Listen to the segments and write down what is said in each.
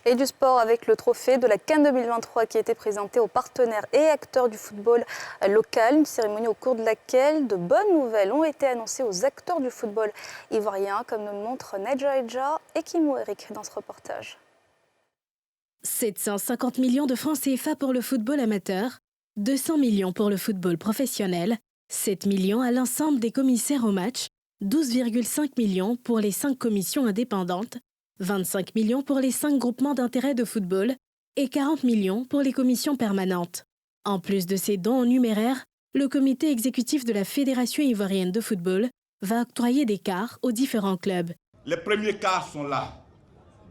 Et du sport avec le trophée de la CAN 2023 qui a été présenté aux partenaires et acteurs du football local. Une cérémonie au cours de laquelle de bonnes nouvelles ont été annoncées aux acteurs du football ivoirien, comme nous le montrent Nedja Edja et Kimmo Eric dans ce reportage. 750 millions de francs CFA pour le football amateur, 200 millions pour le football professionnel, 7 millions à l'ensemble des commissaires au match, 12,5 millions pour les 5 commissions indépendantes, 25 millions pour les 5 groupements d'intérêt de football et 40 millions pour les commissions permanentes. En plus de ces dons en numéraire, le comité exécutif de la Fédération ivoirienne de football va octroyer des quarts aux différents clubs. Les premiers quarts sont là.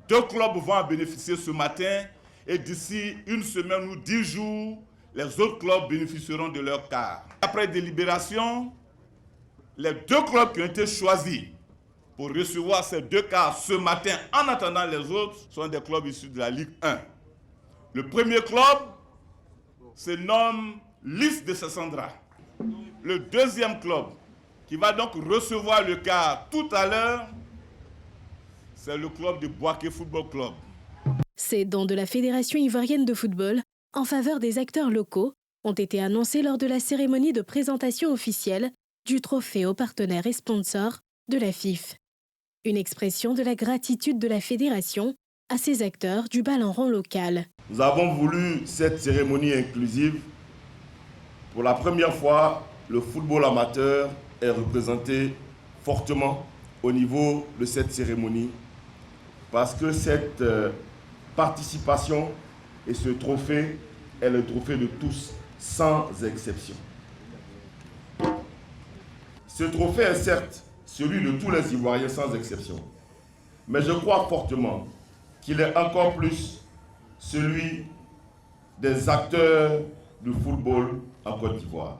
2 clubs vont en bénéficier ce matin et d'ici une semaine ou 10 jours, les autres clubs bénéficieront de leurs quarts. Après délibération, les 2 clubs qui ont été choisis pour recevoir ces 2 quarts ce matin, en attendant les autres, sont des clubs issus de la Ligue 1. Le premier club se nomme Lys de Sassandra. Le deuxième club, qui va donc recevoir le quart tout à l'heure, c'est le club de Boaké Football Club. Ces dons de la Fédération ivoirienne de football en faveur des acteurs locaux ont été annoncés lors de la cérémonie de présentation officielle du trophée aux partenaires et sponsors de la FIF. Une expression de la gratitude de la Fédération à ces acteurs du ballon rond local. Nous avons voulu cette cérémonie inclusive. Pour la première fois, le football amateur est représenté fortement au niveau de cette cérémonie parce que cette participation et ce trophée est le trophée de tous, sans exception. Ce trophée est certes celui de tous les Ivoiriens sans exception, mais je crois fortement qu'il est encore plus celui des acteurs du football en Côte d'Ivoire.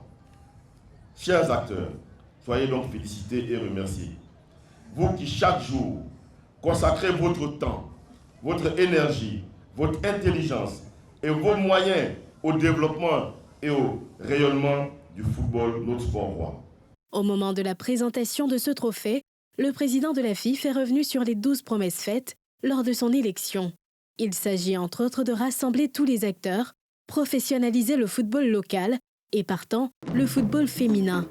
Chers acteurs, soyez donc félicités et remerciés. Vous qui chaque jour consacrez votre temps, votre énergie, votre intelligence et vos moyens au développement et au rayonnement du football, notre sport roi. Au moment de la présentation de ce trophée, le président de la FIF est revenu sur les 12 promesses faites lors de son élection. Il s'agit entre autres de rassembler tous les acteurs, professionnaliser le football local et partant, le football féminin.